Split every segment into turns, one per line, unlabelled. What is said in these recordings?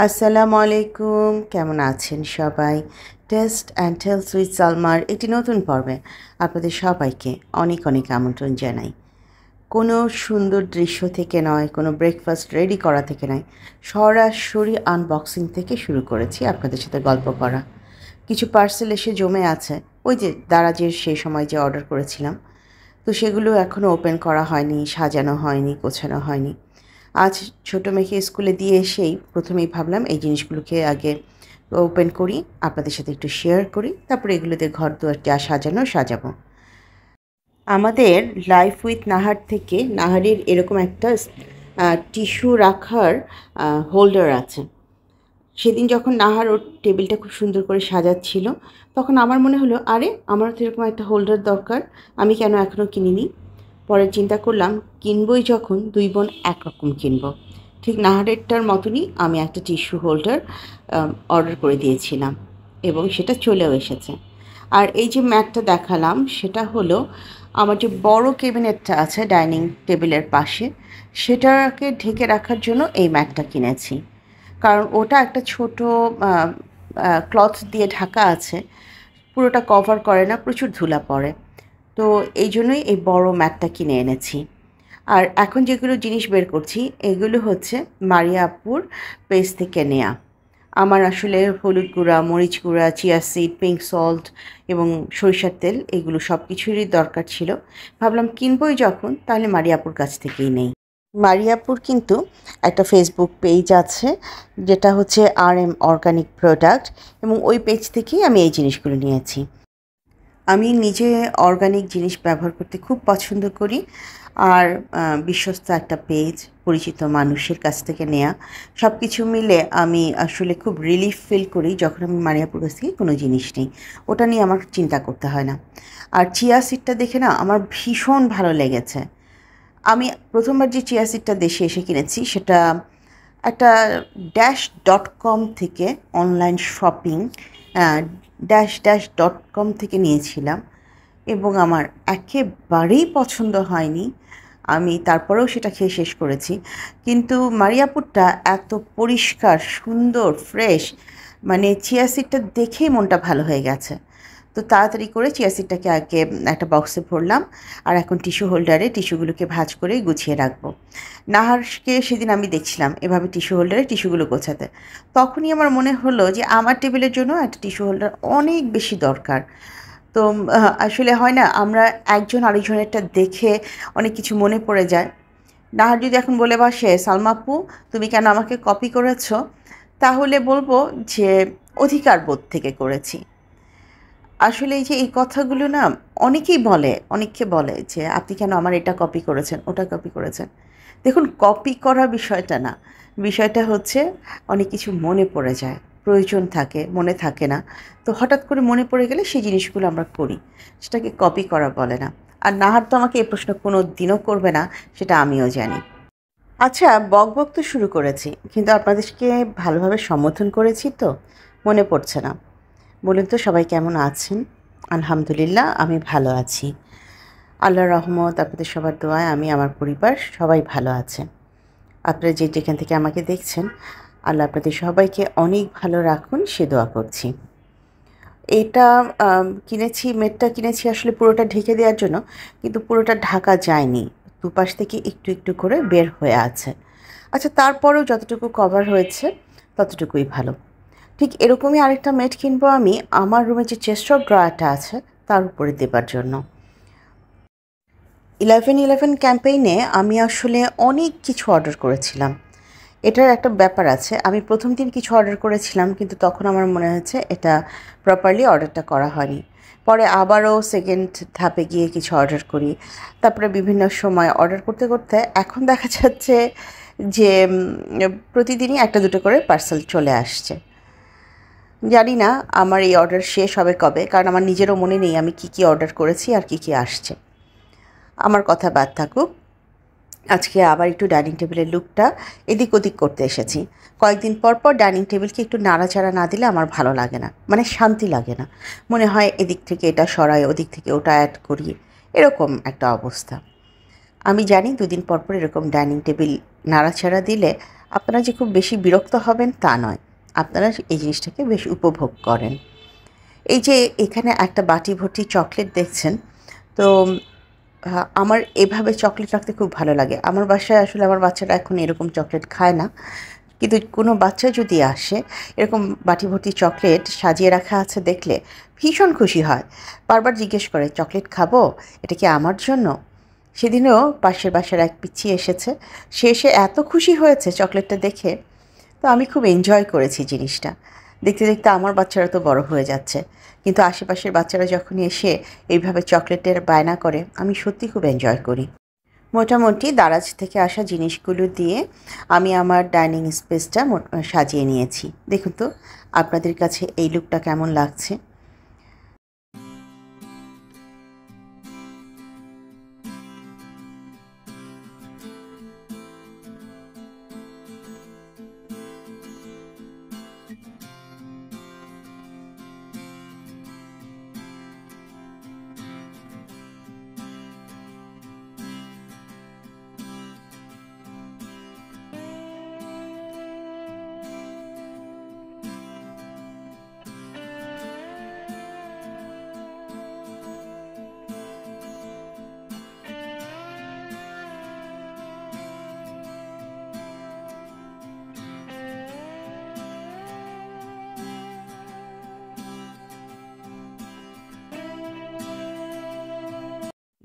আসসালামু আলাইকুম, কেমন আছেন সবাই? টেস্ট অ্যান্ড টেলস উইথ সালমার একটি নতুন পর্বে আপনাদের সবাইকে অনেক অনেক আমন্ত্রণ জানাই। কোনো সুন্দর দৃশ্য থেকে নয়, কোনো ব্রেকফাস্ট রেডি করা থেকে নয়, সরাসরি আনবক্সিং থেকে শুরু করেছি আপনাদের সাথে গল্প করা। কিছু পার্সেল এসে জমে আছে, ওই যে দারাজের সেই সময় যে অর্ডার করেছিলাম, তো সেগুলো এখনও ওপেন করা হয়নি, সাজানো হয়নি, গোছানো হয়নি। আজ ছোটো মেয়েকে স্কুলে দিয়ে এসেই প্রথমেই ভাবলাম এই জিনিসগুলোকে আগে ওপেন করি, আপনাদের সাথে একটু শেয়ার করি, তারপরে এগুলোতে ঘর দুয়ার যা সাজাবো। আমাদের লাইফ উইথ নাহার থেকে নাহারের এরকম একটা টিস্যু রাখার হোল্ডার আছে। সেদিন যখন নাহার ওর টেবিলটা খুব সুন্দর করে সাজাচ্ছিল, তখন আমার মনে হলো আরে আমারও তো এরকম একটা হোল্ডার দরকার, আমি কেন এখনও কিনিনি। পরে চিন্তা করলাম কিনবই যখন দুই বোন একরকম কিনবো। ঠিক নাহারেরটার মতনই আমি একটা টিস্যু হোল্ডার অর্ডার করে দিয়েছিলাম এবং সেটা চলেও এসেছে। আর এই যে ম্যাটটা দেখালাম সেটা হলো আমার যে বড় ক্যাবিনেটটা আছে ডাইনিং টেবিলের পাশে, সেটাকে ঢেকে রাখার জন্য এই ম্যাটটা কিনেছি। কারণ ওটা একটা ছোট ক্লথ দিয়ে ঢাকা আছে, পুরোটা কভার করে না, প্রচুর ধুলা পড়ে। তো এই জন্যই এই বড় ম্যাটটা কিনে এনেছি। আর এখন যেগুলো জিনিস বের করছি এগুলো হচ্ছে মারিয়া আপুর পেজ থেকে নেয়া। আমার আসলে হলুদ গুঁড়া, মরিচ গুঁড়া, চিয়া সিড, পিঙ্ক সল্ট এবং সরিষার তেল এগুলো সব কিছুরই দরকার ছিল। ভাবলাম কিনবই যখন তাহলে মারিয়া আপুর কাছ থেকেই নেই। মারিয়াপুর কিন্তু একটা ফেসবুক পেজ আছে যেটা হচ্ছে RM অর্গানিক প্রোডাক্ট, এবং ওই পেজ থেকেই আমি এই জিনিসগুলো নিয়েছি। আমি নিজে অর্গানিক জিনিস ব্যবহার করতে খুব পছন্দ করি, আর বিশ্বস্ত একটা পেজ, পরিচিত মানুষের কাছ থেকে নেয়া, সব কিছু মিলে আমি আসলে খুব রিলিফ ফিল করি যখন আমি মারিয়াপুর কাছ থেকে কোনো জিনিস নিই। ওটা নিয়ে আমার চিন্তা করতে হয় না। আর চিয়া সিডটা দেখে না আমার ভীষণ ভালো লেগেছে। আমি প্রথমবার যে চিয়া সিডটা দেশে এসে কিনেছি সেটা একটা ড্যাশ.কম থেকে, অনলাইন শপিং ড্যাশ.কম থেকে নিয়েছিলাম এবং আমার একেবারেই পছন্দ হয়নি। আমি তারপরেও সেটা খেয়ে শেষ করেছি। কিন্তু মারিয়াপুরটা এত পরিষ্কার, সুন্দর, ফ্রেশ, মানে চিয়া সিডটা দেখেই মনটা ভালো হয়ে গেছে। তো তাড়াতাড়ি করে চিয়া সিডটাকে আগে একটা বক্সে ভরলাম, আর এখন টিস্যু হোল্ডারে টিস্যুগুলোকে ভাঁজ করে গুছিয়ে রাখবো। নাহারকে সেদিন আমি দেখছিলাম এভাবে টিস্যু হোল্ডারে টিস্যুগুলো গোছাতে। তখনই আমার মনে হলো যে আমার টেবিলের জন্য একটা টিস্যু হোল্ডার অনেক বেশি দরকার। তো আসলে হয় না, আমরা একজন আরেকজনেরটা দেখে অনেক কিছু মনে পড়ে যায়। নাহার যদি এখন বলে বসে সালমা আপু তুমি কেন আমাকে কপি করেছো, তাহলে বলবো যে অধিকার বোধ থেকে করেছি। আসলে এই যে এই কথাগুলো না অনেককে বলে যে আপনি কেন আমার এটা কপি করেছেন, ওটা কপি করেছেন। দেখুন, কপি করা বিষয়টা না, বিষয়টা হচ্ছে অনেক কিছু মনে পড়ে যায়, প্রয়োজন থাকে, মনে থাকে না। তো হঠাৎ করে মনে পড়ে গেলে সেই জিনিসগুলো আমরা করি, সেটাকে কপি করা বলে না। আর নাহার তো আমাকে এই প্রশ্ন কোনো দিনও করবে না, সেটা আমিও জানি। আচ্ছা, বকবক তো শুরু করেছি, কিন্তু আপনাদেরকে ভালোভাবে সম্বোধন করেছি তো? মনে পড়ছে না। বলুন তো সবাই কেমন আছেন? আলহামদুলিল্লাহ আমি ভালো আছি। আল্লাহর রহমত, আপনাদের সবার দোয়ায় আমি, আমার পরিবার সবাই ভালো আছে। আপনারা যেখান থেকে আমাকে দেখছেন, আল্লাহ আপনাদের সবাইকে অনেক ভালো রাখুন সে দোয়া করছি। এটা মেটটা কিনেছি আসলে পুরোটা ঢেকে দেওয়ার জন্য, কিন্তু পুরোটা ঢাকা যায়নি, দুপাশ থেকে একটু একটু করে বের হয়ে আছে। আচ্ছা, তারপরেও যতটুকু কভার হয়েছে ততটুকুই ভালো। ঠিক এরকমই আরেকটা মেট কিনবো আমি আমার রুমে যে চেস্ট অফ ড্রয়ারটা আছে তার উপরে দেবার জন্য। 11/11 ক্যাম্পেইনে আমি আসলে অনেক কিছু অর্ডার করেছিলাম। এটার একটা ব্যাপার আছে, আমি প্রথম দিন কিছু অর্ডার করেছিলাম, কিন্তু তখন আমার মনে হয়েছে এটা প্রপারলি অর্ডারটা করা হয়নি। পরে আবারও সেকেন্ড ধাপে গিয়ে কিছু অর্ডার করি। তারপরে বিভিন্ন সময় অর্ডার করতে করতে এখন দেখা যাচ্ছে যে প্রতিদিনই একটা দুটো করে পার্সেল চলে আসছে। জানি না আমার এই অর্ডার শেষ হবে কবে, কারণ আমার নিজেরও মনে নেই আমি কী অর্ডার করেছি আর কী আসছে। আমার কথা বাদ থাকুক, আজকে আবার একটু ডাইনিং টেবিলের লুকটা এদিক ওদিক করতে এসেছি। কয়েকদিন পর পর ডাইনিং টেবিলকে একটু নাড়াচাড়া না দিলে আমার ভালো লাগে না, মানে শান্তি লাগে না। মনে হয় এদিক থেকে এটা সরাই, ওদিক থেকে ওটা অ্যাড করি, এরকম একটা অবস্থা। আমি জানি দুদিন পর পর এরকম ডাইনিং টেবিল নাড়াচাড়া দিলে আপনারা যে খুব বেশি বিরক্ত হবেন তা নয়, আপনারা এই জিনিসটাকে বেশ উপভোগ করেন। এই যে এখানে একটা বাটি ভর্তি চকলেট দেখছেন, তো আমার এভাবে চকলেট রাখতে খুব ভালো লাগে। আমার বাসায় আসলে আমার বাচ্চারা এখন এরকম চকলেট খায় না, কিন্তু কোনো বাচ্চা যদি আসে এরকম বাটি ভর্তি চকলেট সাজিয়ে রাখা আছে দেখলে ভীষণ খুশি হয়, বারবার জিজ্ঞেস করে চকলেট খাবো, এটা কি আমার জন্য? সেদিনও পাশের বাসার এক পিচ্চি এসেছে, সে এসে এত খুশি হয়েছে চকলেটটা দেখে। তো আমি খুব এনজয় করেছি জিনিসটা। দেখতে দেখতে আমার বাচ্চারা তো বড় হয়ে যাচ্ছে, কিন্তু আশেপাশের বাচ্চারা যখন এসে এইভাবে চকলেটের বায়না করে আমি সত্যি খুব এনজয় করি। মোটামুটি দারাজ থেকে আসা জিনিসগুলো দিয়ে আমি আমার ডাইনিং স্পেসটা সাজিয়ে নিয়েছি। দেখুন তো আপনাদের কাছে এই লুকটা কেমন লাগছে।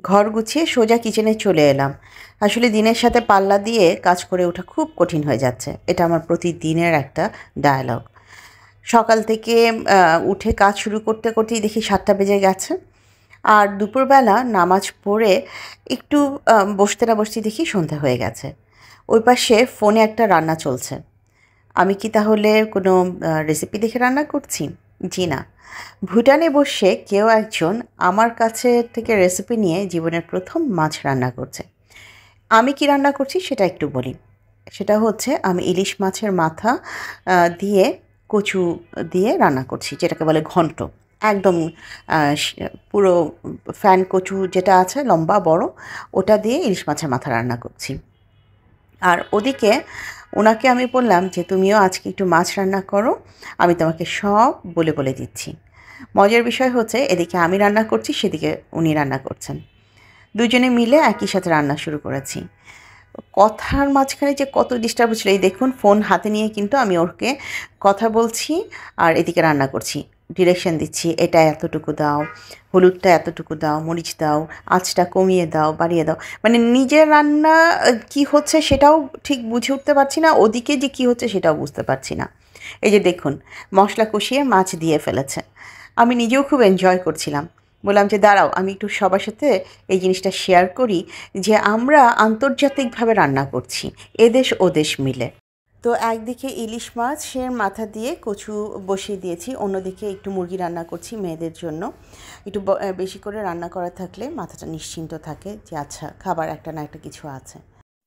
ঘর গুছিয়ে সোজা কিচেনে চলে এলাম। আসলে দিনের সাথে পাল্লা দিয়ে কাজ করে ওঠা খুব কঠিন হয়ে যাচ্ছে, এটা আমার প্রতিদিনের একটা ডায়ালগ। সকাল থেকে উঠে কাজ শুরু করতে করতেই দেখি 7টা বেজে গেছে। আর দুপুরবেলা নামাজ পড়ে একটু বসতে না বসতে দেখি সন্ধ্যা হয়ে গেছে। ওই পাশে ফোনে একটা রান্না চলছে। আমি কি তাহলে কোনো রেসিপি দেখে রান্না করছি? জি না, ভুটানে বসে কেউ একজন আমার কাছে থেকে রেসিপি নিয়ে জীবনের প্রথম মাছ রান্না করছে। আমি কি রান্না করছি সেটা একটু বলি। সেটা হচ্ছে আমি ইলিশ মাছের মাথা দিয়ে কচু দিয়ে রান্না করছি, যেটাকে বলে ঘন্ট। একদম পুরো ফ্যান কচু যেটা আছে লম্বা বড়, ওটা দিয়ে ইলিশ মাছের মাথা রান্না করছি। আর ওদিকে ওনাকে আমি বললাম যে তুমিও আজকে একটু মাছ রান্না করো, আমি তোমাকে সব বলে বলে দিচ্ছি। মজার বিষয় হচ্ছে এদিকে আমি রান্না করছি, সেদিকে উনি রান্না করছেন। দুজনে মিলে একই সাথে রান্না শুরু করেছি। কথার মাঝখানে যে কত ডিস্টার্ব হচ্ছিল, এই দেখুন ফোন হাতে নিয়ে কিন্তু আমি ওকে কথা বলছি আর এদিকে রান্না করছি, ডিরেকশন দিচ্ছি, এটা এতটুকু দাও, হলুদটা এতটুকু দাও, মরিচ দাও, আঁচটা কমিয়ে দাও, বাড়িয়ে দাও। মানে নিজের রান্না কি হচ্ছে সেটাও ঠিক বুঝে উঠতে পারছি না, ওদিকে যে কি হচ্ছে সেটাও বুঝতে পারছি না। এই যে দেখুন মশলা কষিয়ে মাছ দিয়ে ফেলেছে, আমি নিজেও খুব এনজয় করছিলাম। বললাম যে দাঁড়াও আমি একটু সবার সাথে এই জিনিসটা শেয়ার করি যে আমরা আন্তর্জাতিকভাবে রান্না করছি, এদেশ ওদেশ মিলে। তো একদিকে ইলিশ মাছের মাথা দিয়ে কচু বসিয়ে দিয়েছি, অন্যদিকে একটু মুরগি রান্না করছি মেয়েদের জন্য। একটু বেশি করে রান্না করা থাকলে মাথাটা নিশ্চিন্ত থাকে যে আচ্ছা খাবার একটা না একটা কিছু আছে।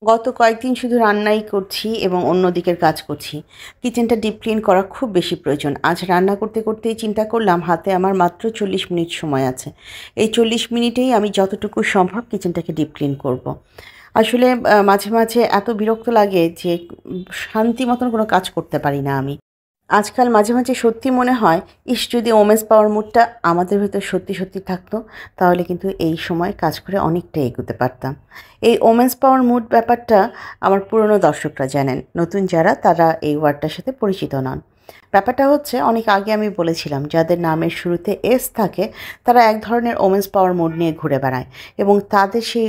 গত কয়েকদিন শুধু রান্নাই করছি এবং অন্য দিকের কাজ করছি। কিচেনটা ডিপ ক্লিন করা খুব বেশি প্রয়োজন। আজ রান্না করতে করতেই চিন্তা করলাম হাতে আমার মাত্র 40 মিনিট সময় আছে। এই 40 মিনিটেই আমি যতটুকু সম্ভব কিচেনটাকে ডিপ ক্লিন করব। আসলে মাঝে মাঝে এত বিরক্ত লাগে যে শান্তি মতন কোনো কাজ করতে পারি না আমি। আজকাল মাঝে মাঝে সত্যি মনে হয় ইস যদি ওমেন্স পাওয়ার মুডটা আমাদের ভেতর সত্যি সত্যি থাকতো, তাহলে কিন্তু এই সময় কাজ করে অনেকটা এগোতে পারতাম। এই ওমেন্স পাওয়ার মুড ব্যাপারটা আমার পুরনো দর্শকরা জানেন, নতুন যারা তারা এই ওয়ার্ডটার সাথে পরিচিত নন। ব্যাপারটা হচ্ছে অনেক আগে আমি বলেছিলাম যাদের নামের শুরুতে এস থাকে তারা এক ধরনের ওমেন্স পাওয়ার মুড নিয়ে ঘুরে বেড়ায় এবং তাদের সেই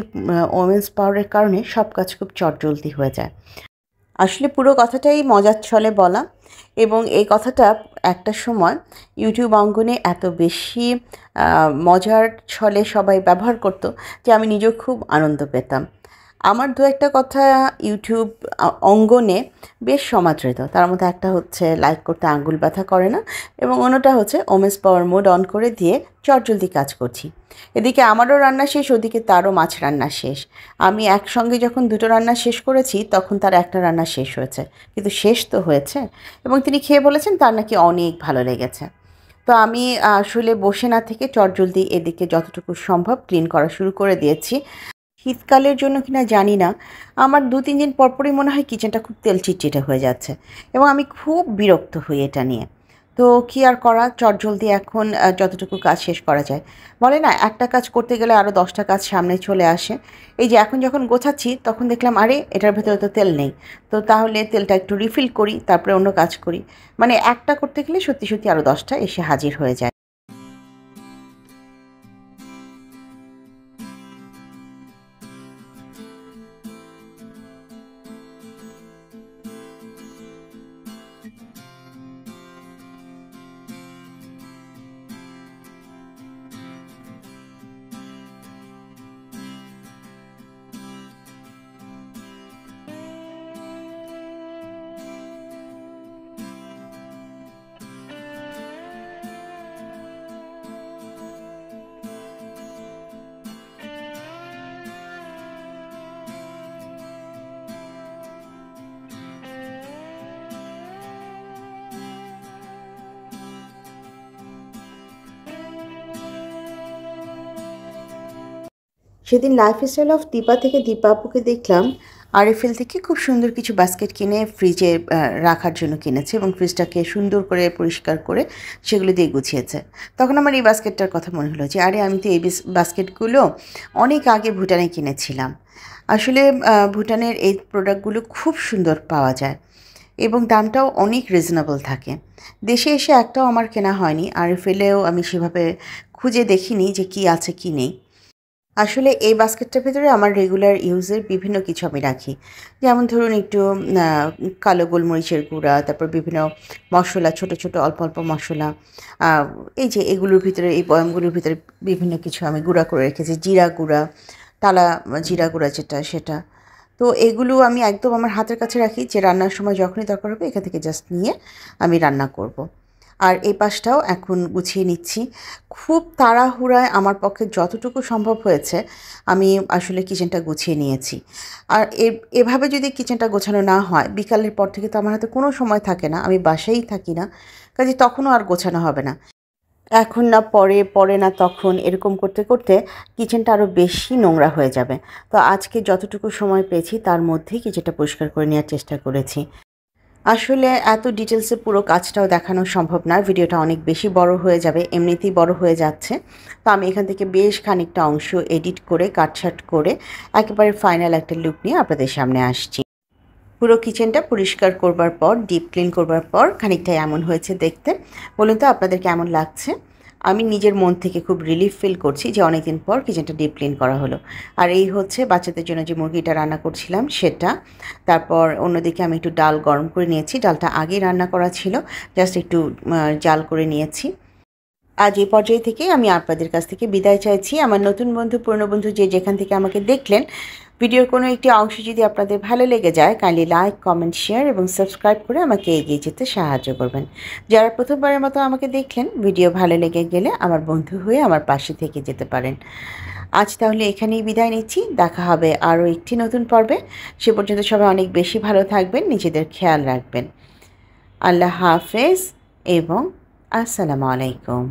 ওমেন্স পাওয়ারের কারণে সব কাজ খুব চটজলদি হয়ে যায়। আসলে পুরো কথাটাই মজার ছলে বলা, এবং এই কথাটা একটা সময় ইউটিউব অঙ্গনে এত বেশি মজার ছলে সবাই ব্যবহার করতো যে আমি নিজেও খুব আনন্দ পেতাম। আমার দু একটা কথা ইউটিউব অঙ্গনে বেশ সমাদৃত, তার মধ্যে একটা হচ্ছে লাইক করতে আঙ্গুল ব্যথা করে না, এবং অন্যটা হচ্ছে ওমেন্স পাওয়ার মোড অন করে দিয়ে চটজলদি কাজ করছি। এদিকে আমারও রান্না শেষ, ওদিকে তারও মাছ রান্না শেষ। আমি একসঙ্গে যখন দুটো রান্না শেষ করেছি তখন তার একটা রান্না শেষ হয়েছে, কিন্তু শেষ তো হয়েছে, এবং তিনি খেয়ে বলেছেন তার নাকি অনেক ভালো লেগেছে। তো আমি আসলে বসে না থেকে চটজলদি এদিকে যতটুকু সম্ভব ক্লিন করা শুরু করে দিয়েছি। শীতকালের জন্য কিনা জানি না, আমার 2-3 দিন পরপরই মনে হয় কিচেনটা খুব তেল চিটচিটে হয়ে যাচ্ছে এবং আমি খুব বিরক্ত হই এটা নিয়ে। তো কী আর করা, চটজলদি এখন যতটুকু কাজ শেষ করা যায়। বলে না, একটা কাজ করতে গেলে আরও 10টা কাজ সামনে চলে আসে। এই যে এখন যখন গোছাচ্ছি তখন দেখলাম আরে এটার ভেতরে তো তেল নেই, তো তাহলে তেলটা একটু রিফিল করি, তারপরে অন্য কাজ করি। মানে একটা করতে গেলে সত্যি সত্যি আরও 10টা এসে হাজির হয়ে যায়। সেদিন লাইফস্টাইল অফ দীপা থেকে দীপা আপুকে দেখলাম আরএফএল থেকে খুব সুন্দর কিছু বাস্কেট কিনে ফ্রিজে রাখার জন্য কিনেছে এবং ফ্রিজটাকে সুন্দর করে পরিষ্কার করে সেগুলো দিয়ে গুছিয়েছে। তখন আমার এই বাস্কেটটার কথা মনে হলো যে আরে আমি তো এই বাস্কেটগুলো অনেক আগে ভুটানে কিনেছিলাম। আসলে ভুটানের এই প্রোডাক্টগুলো খুব সুন্দর পাওয়া যায় এবং দামটাও অনেক রিজনেবল থাকে। দেশে এসে একটাও আমার কেনা হয়নি, আরএফএলেও আমি সেভাবে খুঁজে দেখিনি যে কী আছে কী নেই। আসলে এই বাস্কেটটার ভেতরে আমার রেগুলার ইউজের বিভিন্ন কিছু আমি রাখি, যেমন ধরুন একটু কালো গোলমরিচের গুঁড়া, তারপর বিভিন্ন মশলা, ছোট ছোট অল্প অল্প মশলা, এই যে এগুলোর ভিতরে, এই বয়ামগুলোর ভিতরে বিভিন্ন কিছু আমি গুঁড়া করে রেখেছি, জিরা গুঁড়া, টালা জিরা গুঁড়া যেটা সেটা। তো এগুলো আমি একদম আমার হাতের কাছে রাখি, যে রান্নার সময় যখনই দরকার হবে এখান থেকে জাস্ট নিয়ে আমি রান্না করব। আর এই পাশটাও এখন গুছিয়ে নিচ্ছি। খুব তাড়াহুড়ায় আমার পক্ষে যতটুকু সম্ভব হয়েছে আমি আসলে কিচেনটা গুছিয়ে নিয়েছি। আর এভাবে যদি কিচেনটা গোছানো না হয়, বিকালের পর থেকে তো আমার হাতে কোনো সময় থাকে না, আমি বাসায়ই থাকি না, কাজে তখনও আর গোছানো হবে না। এখন না পরে, পরে না তখন, এরকম করতে করতে কিচেনটা আরও বেশি নোংরা হয়ে যাবে। তো আজকে যতটুকু সময় পেয়েছি তার মধ্যেই কিচেনটা পরিষ্কার করে নেওয়ার চেষ্টা করেছি। আসলে এত ডিটেলসে পুরো কাজটাও দেখানো সম্ভব না, ভিডিওটা অনেক বেশি বড় হয়ে যাবে, এমনিতেই বড় হয়ে যাচ্ছে। তো আমি এখান থেকে বেশ খানিকটা অংশ এডিট করে কাটছাট করে একেবারে ফাইনাল একটা লুক নিয়ে আপনাদের সামনে আসছি। পুরো কিচেনটা পরিষ্কার করবার পর, ডিপ ক্লিন করবার পর খানিকটা এমন হয়েছে দেখতে। বলুন তো আপনাদের কেমন লাগছে? আমি নিজের মন থেকে খুব রিলিফ ফিল করছি যে অনেকদিন পর কিচেনটা ডিপ ক্লিন করা হলো। আর এই হচ্ছে বাচ্চাদের জন্য যে মুরগিটা রান্না করছিলাম সেটা। তারপর অন্যদিকে আমি একটু ডাল গরম করে নিয়েছি, ডালটা আগেই রান্না করা ছিল, জাস্ট একটু জাল করে নিয়েছি। আজ এই পর্যায়ে থেকে আমি আপনাদের কাছ থেকে বিদায় চাইছি। আমার নতুন বন্ধু, পুরনো বন্ধু যে যেখান থেকে আমাকে দেখলেন, ভিডিওর কোনো একটি অংশ যদি আপনাদের ভালো লেগে যায়, কাইন্ডলি লাইক, কমেন্ট, শেয়ার এবং সাবস্ক্রাইব করে আমাকে এগিয়ে যেতে সাহায্য করবেন। যারা প্রথমবারের মতো আমাকে দেখলেন, ভিডিও ভালো লেগে গেলে আমার বন্ধু হয়ে আমার পাশে থেকে যেতে পারেন। আজ তাহলে এখানেই বিদায় নিচ্ছি, দেখা হবে আরও একটি নতুন পর্বে। সে পর্যন্ত সবাই অনেক বেশি ভালো থাকবেন, নিজেদের খেয়াল রাখবেন। আল্লাহ হাফেজ এবং আসসালামু আলাইকুম।